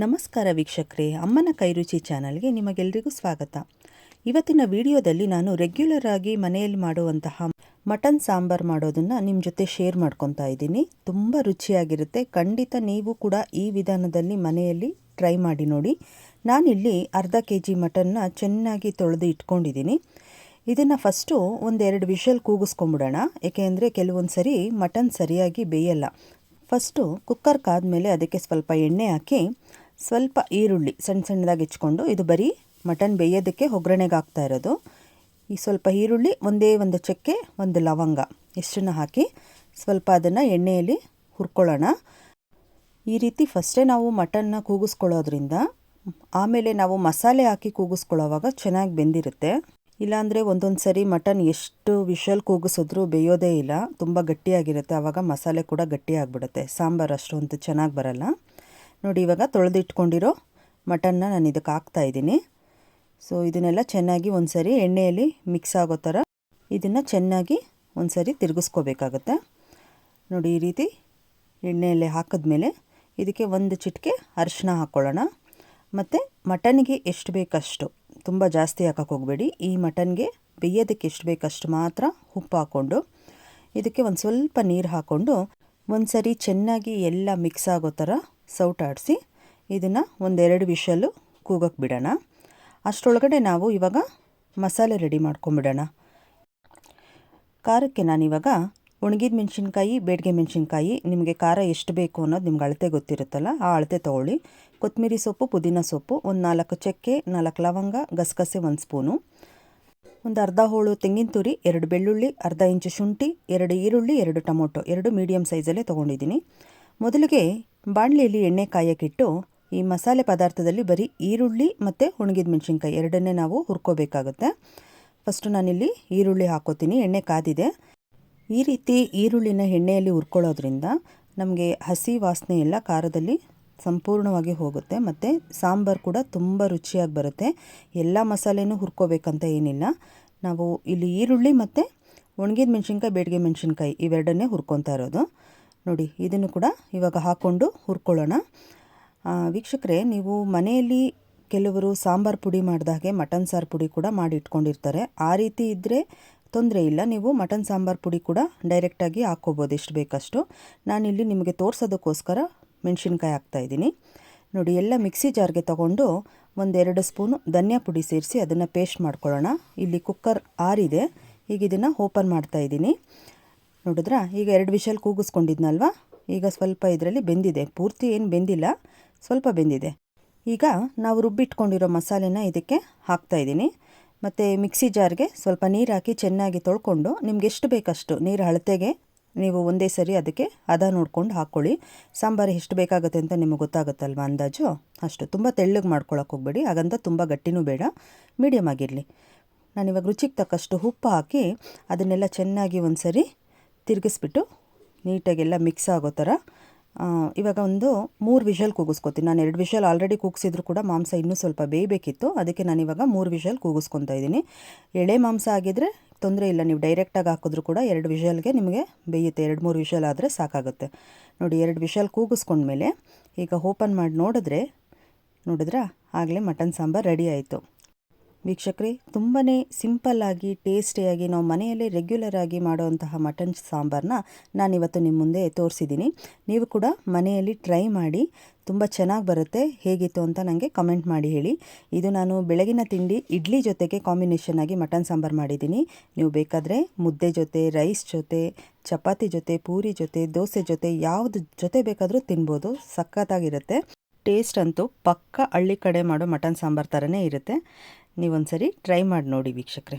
ನಮಸ್ಕಾರ ವೀಕ್ಷಕರೇ, ಅಮ್ಮನ ಕೈರುಚಿ ಚಾನಲ್ಗೆ ನಿಮಗೆಲ್ಲರಿಗೂ ಸ್ವಾಗತ. ಇವತ್ತಿನ ವಿಡಿಯೋದಲ್ಲಿ ನಾನು ರೆಗ್ಯುಲರ್ ಆಗಿ ಮನೆಯಲ್ಲಿ ಮಾಡುವಂತಹ ಮಟನ್ ಸಾಂಬಾರ್ ಮಾಡೋದನ್ನು ನಿಮ್ಮ ಜೊತೆ ಶೇರ್ ಮಾಡ್ಕೊತಾ ಇದ್ದೀನಿ. ತುಂಬ ರುಚಿಯಾಗಿರುತ್ತೆ. ಖಂಡಿತ ನೀವು ಕೂಡ ಈ ವಿಧಾನದಲ್ಲಿ ಮನೆಯಲ್ಲಿ ಟ್ರೈ ಮಾಡಿ ನೋಡಿ. ನಾನಿಲ್ಲಿ ಅರ್ಧ kg ಮಟನ್ನ ಚೆನ್ನಾಗಿ ತೊಳೆದು ಇಟ್ಕೊಂಡಿದ್ದೀನಿ. ಇದನ್ನು ಫಸ್ಟು ಒಂದೆರಡು ವಿಷಲ್ ಕೂಗಿಸ್ಕೊಂಬಿಡೋಣ. ಏಕೆಂದರೆ ಕೆಲವೊಂದು ಸರಿ ಮಟನ್ ಸರಿಯಾಗಿ ಬೇಯಲ್ಲ. ಫಸ್ಟು ಕುಕ್ಕರ್ ಕಾದ್ಮೇಲೆ ಅದಕ್ಕೆ ಸ್ವಲ್ಪ ಎಣ್ಣೆ ಹಾಕಿ ಸ್ವಲ್ಪ ಈರುಳ್ಳಿ ಸಣ್ಣದಾಗಿ ಹೆಚ್ಕೊಂಡು, ಇದು ಬರೀ ಮಟನ್ ಬೇಯೋದಕ್ಕೆ ಒಗ್ಗರಣೆಗೆ ಹಾಕ್ತಾ ಇರೋದು. ಈ ಸ್ವಲ್ಪ ಈರುಳ್ಳಿ, ಒಂದು ಚಕ್ಕೆ, ಒಂದು ಲವಂಗ ಇಷ್ಟನ್ನು ಹಾಕಿ ಸ್ವಲ್ಪ ಅದನ್ನು ಎಣ್ಣೆಯಲ್ಲಿ ಹುರ್ಕೊಳ್ಳೋಣ. ಈ ರೀತಿ ಫಸ್ಟೇ ನಾವು ಮಟನ್ನ ಕೂಗಿಸ್ಕೊಳ್ಳೋದ್ರಿಂದ ಆಮೇಲೆ ನಾವು ಮಸಾಲೆ ಹಾಕಿ ಕೂಗಿಸ್ಕೊಳ್ಳೋವಾಗ ಚೆನ್ನಾಗಿ ಬೆಂದಿರುತ್ತೆ. ಇಲ್ಲಾಂದರೆ ಒಂದೊಂದು ಸರಿ ಮಟನ್ ಎಷ್ಟು ವಿಷಲ್ ಕೂಗಿಸಿದ್ರೂ ಬೇಯೋದೇ ಇಲ್ಲ, ತುಂಬ ಗಟ್ಟಿಯಾಗಿರುತ್ತೆ. ಆವಾಗ ಮಸಾಲೆ ಕೂಡ ಗಟ್ಟಿಯಾಗಿಬಿಡುತ್ತೆ, ಸಾಂಬಾರು ಅಷ್ಟೊಂದು ಚೆನ್ನಾಗಿ ಬರಲ್ಲ. ನೋಡಿ, ಇವಾಗ ತೊಳೆದಿಟ್ಕೊಂಡಿರೋ ಮಟನ್ನ ನಾನು ಇದಕ್ಕೆ ಹಾಕ್ತಾಯಿದ್ದೀನಿ. ಸೊ ಇದನ್ನೆಲ್ಲ ಚೆನ್ನಾಗಿ ಒಂದು ಸರಿ ಎಣ್ಣೆಯಲ್ಲಿ ಮಿಕ್ಸ್ ಆಗೋ ಥರ ಇದನ್ನು ಚೆನ್ನಾಗಿ ಒಂದು ಸರಿ ತಿರುಗಿಸ್ಕೋಬೇಕಾಗತ್ತೆ. ನೋಡಿ, ಈ ರೀತಿ ಎಣ್ಣೆಯಲ್ಲಿ ಹಾಕಿದ್ಮೇಲೆ ಇದಕ್ಕೆ ಒಂದು ಚಿಟಿಕೆ ಅರಿಶಿನ ಹಾಕ್ಕೊಳ್ಳೋಣ. ಮತ್ತು ಮಟನ್ಗೆ ಎಷ್ಟು ಬೇಕಷ್ಟು, ತುಂಬ ಜಾಸ್ತಿ ಹಾಕಕ್ಕೆ ಹೋಗಬೇಡಿ. ಈ ಮಟನ್ಗೆ ಬೇಯೋದಕ್ಕೆ ಎಷ್ಟು ಬೇಕಷ್ಟು ಮಾತ್ರ ಉಪ್ಪು ಹಾಕ್ಕೊಂಡು ಇದಕ್ಕೆ ಒಂದು ಸ್ವಲ್ಪ ನೀರು ಹಾಕ್ಕೊಂಡು ಒಂದು ಸರಿ ಚೆನ್ನಾಗಿ ಎಲ್ಲ ಮಿಕ್ಸ್ ಆಗೋ ಥರ ಸೌಟಾಡಿಸಿ ಇದನ್ನು ಒಂದೆರಡು ವಿಷಲ್ಲು ಕೂಗಕ್ಕೆ ಬಿಡೋಣ. ಅಷ್ಟರೊಳಗಡೆ ನಾವು ಇವಾಗ ಮಸಾಲೆ ರೆಡಿ ಮಾಡ್ಕೊಂಬಿಡೋಣ. ಖಾರಕ್ಕೆ ನಾನಿವಾಗ ಒಣಗಿದ ಮೆಣಸಿನ್ಕಾಯಿ, ಬೇಡಿಗೆ ಮೆಣಸಿನ್ಕಾಯಿ, ನಿಮಗೆ ಖಾರ ಎಷ್ಟು ಬೇಕು ಅನ್ನೋದು ನಿಮ್ಗೆ ಅಳತೆ ಗೊತ್ತಿರುತ್ತಲ್ಲ, ಆ ಅಳತೆ ತೊಗೊಳ್ಳಿ. ಕೊತ್ತಂಬರಿ ಸೊಪ್ಪು, ಪುದೀನ ಸೊಪ್ಪು, ಒಂದು 4 ಚಕ್ಕೆ, 4 ಲವಂಗ, ಗಸಗಸೆ 1 ಸ್ಪೂನು, ಒಂದು ಅರ್ಧ ಹೋಳು ತೆಂಗಿನ ತುರಿ, 2 ಬೆಳ್ಳುಳ್ಳಿ, ಅರ್ಧ ಇಂಚು ಶುಂಠಿ, 2 ಈರುಳ್ಳಿ, 2 ಟೊಮೊಟೊ, 2 ಮೀಡಿಯಮ್ ಸೈಜಲ್ಲೇ ತೊಗೊಂಡಿದ್ದೀನಿ. ಮೊದಲಿಗೆ ಬಾಣಲೆಯಲ್ಲಿ ಎಣ್ಣೆ ಕಾಯಕ್ಕಿಟ್ಟು ಈ ಮಸಾಲೆ ಪದಾರ್ಥದಲ್ಲಿ ಬರೀ ಈರುಳ್ಳಿ ಮತ್ತು ಒಣಗಿದ ಮೆಣಸಿನ್ಕಾಯಿ ಎರಡನ್ನೇ ನಾವು ಹುರ್ಕೋಬೇಕಾಗುತ್ತೆ. ಫಸ್ಟು ನಾನಿಲ್ಲಿ ಈರುಳ್ಳಿ ಹಾಕೋತೀನಿ. ಎಣ್ಣೆ ಕಾದಿದೆ. ಈ ರೀತಿ ಈರುಳ್ಳಿನ ಎಣ್ಣೆಯಲ್ಲಿ ಹುರ್ಕೊಳ್ಳೋದ್ರಿಂದ ನಮಗೆ ಹಸಿ ವಾಸನೆ ಎಲ್ಲ ಖಾರದಲ್ಲಿ ಸಂಪೂರ್ಣವಾಗಿ ಹೋಗುತ್ತೆ. ಮತ್ತು ಸಾಂಬಾರು ಕೂಡ ತುಂಬ ರುಚಿಯಾಗಿ ಬರುತ್ತೆ. ಎಲ್ಲ ಮಸಾಲೆನೂ ಹುರ್ಕೋಬೇಕಂತ ಏನಿಲ್ಲ. ನಾವು ಇಲ್ಲಿ ಈರುಳ್ಳಿ ಮತ್ತು ಒಣಗಿದ ಮೆಣಸಿನ್ಕಾಯಿ, ಬೇಡಿಗೆ ಮೆಣಸಿನ್ಕಾಯಿ ಇವೆರಡನ್ನೇ ಹುರ್ಕೊತಾ ಇರೋದು. ನೋಡಿ, ಇದನ್ನು ಕೂಡ ಇವಾಗ ಹಾಕ್ಕೊಂಡು ಹುರ್ಕೊಳ್ಳೋಣ. ವೀಕ್ಷಕರೇ, ನೀವು ಮನೆಯಲ್ಲಿ ಕೆಲವರು ಸಾಂಬಾರು ಪುಡಿ ಮಾಡಿದಾಗೆ ಮಟನ್ ಸಾರು ಪುಡಿ ಕೂಡ ಮಾಡಿ ಇಟ್ಕೊಂಡಿರ್ತಾರೆ. ಆ ರೀತಿ ಇದ್ದರೆ ತೊಂದರೆ ಇಲ್ಲ. ನೀವು ಮಟನ್ ಸಾಂಬಾರು ಪುಡಿ ಕೂಡ ಡೈರೆಕ್ಟಾಗಿ ಹಾಕ್ಕೋಬೋದು ಎಷ್ಟು ಬೇಕಷ್ಟು. ನಾನಿಲ್ಲಿ ನಿಮಗೆ ತೋರಿಸೋದಕ್ಕೋಸ್ಕರ ಮೆಣಸಿನ್ಕಾಯಿ ಹಾಕ್ತಾಯಿದ್ದೀನಿ. ನೋಡಿ, ಎಲ್ಲ ಮಿಕ್ಸಿ ಜಾರ್ಗೆ ತೊಗೊಂಡು 1-2 ಸ್ಪೂನು ಧನಿಯಾ ಪುಡಿ ಸೇರಿಸಿ ಅದನ್ನು ಪೇಸ್ಟ್ ಮಾಡ್ಕೊಳ್ಳೋಣ. ಇಲ್ಲಿ ಕುಕ್ಕರ್ ಆರಿದೆ. ಈಗ ಇದನ್ನು ಓಪನ್ ಮಾಡ್ತಾಯಿದ್ದೀನಿ. ನೋಡಿದ್ರಾ, ಈಗ 2 ವಿಷಲ್ ಕೂಗಿಸ್ಕೊಂಡಿದ್ನಲ್ವ, ಈಗ ಸ್ವಲ್ಪ ಇದರಲ್ಲಿ ಬೆಂದಿದೆ. ಪೂರ್ತಿ ಏನು ಬೆಂದಿಲ್ಲ, ಸ್ವಲ್ಪ ಬೆಂದಿದೆ. ಈಗ ನಾವು ರುಬ್ಬಿಟ್ಕೊಂಡಿರೋ ಮಸಾಲೆನ ಇದಕ್ಕೆ ಹಾಕ್ತಾಯಿದ್ದೀನಿ. ಮತ್ತು ಮಿಕ್ಸಿ ಜಾರ್ಗೆ ಸ್ವಲ್ಪ ನೀರು ಹಾಕಿ ಚೆನ್ನಾಗಿ ತೊಳ್ಕೊಂಡು ನಿಮ್ಗೆ ಎಷ್ಟು ಬೇಕಷ್ಟು ನೀರು ಅಳತೆಗೆ ನೀವು ಒಂದೇ ಸರಿ ಅದಕ್ಕೆ ಹದ ನೋಡ್ಕೊಂಡು ಹಾಕ್ಕೊಳ್ಳಿ. ಸಾಂಬಾರು ಎಷ್ಟು ಬೇಕಾಗುತ್ತೆ ಅಂತ ನಿಮಗೆ ಗೊತ್ತಾಗುತ್ತಲ್ವ, ಅಂದಾಜು ಅಷ್ಟು. ತುಂಬ ತೆಳ್ಳಗೆ ಮಾಡ್ಕೊಳಕ್ಕೆ ಹೋಗಬೇಡಿ, ಹಾಗಂತ ತುಂಬ ಗಟ್ಟಿನೂ ಬೇಡ, ಮೀಡಿಯಮ್ ಆಗಿರಲಿ. ನಾನಿವಾಗ ರುಚಿಗೆ ತಕ್ಕಷ್ಟು ಉಪ್ಪು ಹಾಕಿ ಅದನ್ನೆಲ್ಲ ಚೆನ್ನಾಗಿ ಒಂದು ಸರಿ ತಿರುಗಿಸ್ಬಿಟ್ಟು ನೀಟಾಗೆಲ್ಲ ಮಿಕ್ಸ್ ಆಗೋ ಥರ ಇವಾಗ ಒಂದು 3 ವಿಷಲ್ ಕೂಗಿಸ್ಕೊತೀನಿ. ನಾನು 2 ವಿಷಲ್ ಆಲ್ರೆಡಿ ಕೂಗಿಸಿದ್ರು ಕೂಡ ಮಾಂಸ ಇನ್ನೂ ಸ್ವಲ್ಪ ಬೇಯಬೇಕಿತ್ತು. ಅದಕ್ಕೆ ನಾನಿವಾಗ 3 ವಿಷಲ್ ಕೂಗಿಸ್ಕೊತಾ ಇದ್ದೀನಿ. ಎಳೆ ಮಾಂಸ ಆಗಿದ್ದರೆ ತೊಂದರೆ ಇಲ್ಲ, ನೀವು ಡೈರೆಕ್ಟಾಗಿ ಹಾಕಿದ್ರೂ ಕೂಡ 2 ವಿಷಲ್ಗೆ ನಿಮಗೆ ಬೇಯುತ್ತೆ. 2-3 ವಿಷಲ್ ಆದರೆ ಸಾಕಾಗುತ್ತೆ. ನೋಡಿ, 2 ವಿಷಲ್ ಕೂಗಿಸ್ಕೊಂಡ್ಮೇಲೆ ಈಗ ಓಪನ್ ಮಾಡಿ ನೋಡಿದ್ರಾ, ಆಗಲೇ ಮಟನ್ ಸಾಂಬಾರು ರೆಡಿ ಆಯಿತು. ವೀಕ್ಷಕರೇ, ತುಂಬಾ ಸಿಂಪಲ್ಲಾಗಿ ಟೇಸ್ಟಿಯಾಗಿ ನಾವು ಮನೆಯಲ್ಲೇ ರೆಗ್ಯುಲರ್ ಆಗಿ ಮಾಡುವಂತಹ ಮಟನ್ ಸಾಂಬಾರನ್ನ ನಾನಿವತ್ತು ನಿಮ್ಮ ಮುಂದೆ ತೋರಿಸಿದ್ದೀನಿ. ನೀವು ಕೂಡ ಮನೆಯಲ್ಲಿ ಟ್ರೈ ಮಾಡಿ, ತುಂಬ ಚೆನ್ನಾಗಿ ಬರುತ್ತೆ. ಹೇಗಿತ್ತು ಅಂತ ನನಗೆ ಕಮೆಂಟ್ ಮಾಡಿ ಹೇಳಿ. ಇದು ನಾನು ಬೆಳಗಿನ ತಿಂಡಿ ಇಡ್ಲಿ ಜೊತೆಗೆ ಕಾಂಬಿನೇಷನ್ ಆಗಿ ಮಟನ್ ಸಾಂಬಾರು ಮಾಡಿದ್ದೀನಿ. ನೀವು ಬೇಕಾದರೆ ಮುದ್ದೆ ಜೊತೆ, ರೈಸ್ ಜೊತೆ, ಚಪಾತಿ ಜೊತೆ, ಪೂರಿ ಜೊತೆ, ದೋಸೆ ಜೊತೆ, ಯಾವುದು ಜೊತೆ ಬೇಕಾದರೂ ತಿನ್ಬೋದು. ಸಖತ್ತಾಗಿರುತ್ತೆ. ಟೇಸ್ಟ್ ಅಂತೂ ಪಕ್ಕ ಹಳ್ಳಿ ಕಡೆ ಮಾಡೋ ಮಟನ್ ಸಾಂಬಾರು ಥರನೇ ಇರುತ್ತೆ. ನೀವೊಂದ್ಸರಿ ಟ್ರೈ ಮಾಡಿ ನೋಡಿ ವೀಕ್ಷಕರೇ.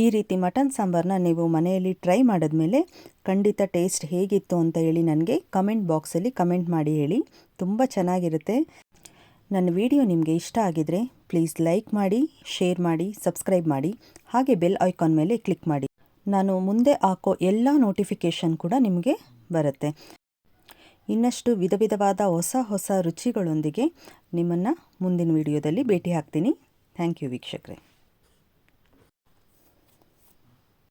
ಈ ರೀತಿ ಮಟನ್ ಸಾಂಬಾರನ್ನ ನೀವು ಮನೆಯಲ್ಲಿ ಟ್ರೈ ಮಾಡಿದ್ಮೇಲೆ ಖಂಡಿತ ಟೇಸ್ಟ್ ಹೇಗಿತ್ತು ಅಂತ ಹೇಳಿ ನನಗೆ ಕಮೆಂಟ್ ಬಾಕ್ಸಲ್ಲಿ ಕಮೆಂಟ್ ಮಾಡಿ ಹೇಳಿ. ತುಂಬ ಚೆನ್ನಾಗಿರುತ್ತೆ. ನನ್ನ ವಿಡಿಯೋ ನಿಮಗೆ ಇಷ್ಟ ಆಗಿದರೆ ಪ್ಲೀಸ್ ಲೈಕ್ ಮಾಡಿ, ಶೇರ್ ಮಾಡಿ, ಸಬ್ಸ್ಕ್ರೈಬ್ ಮಾಡಿ, ಹಾಗೆ ಬೆಲ್ ಐಕಾನ್ ಮೇಲೆ ಕ್ಲಿಕ್ ಮಾಡಿ. ನಾನು ಮುಂದೆ ಹಾಕೋ ಎಲ್ಲ ನೋಟಿಫಿಕೇಷನ್ ಕೂಡ ನಿಮಗೆ ಬರುತ್ತೆ. ಇನ್ನಷ್ಟು ವಿಧವಾದ ಹೊಸ ರುಚಿಗಳೊಂದಿಗೆ ನಿಮ್ಮನ್ನು ಮುಂದಿನ ವಿಡಿಯೋದಲ್ಲಿ ಭೇಟಿ ಆಗ್ತೀನಿ. ಥ್ಯಾಂಕ್ ಯು ವೀಕ್ಷಕರೇ.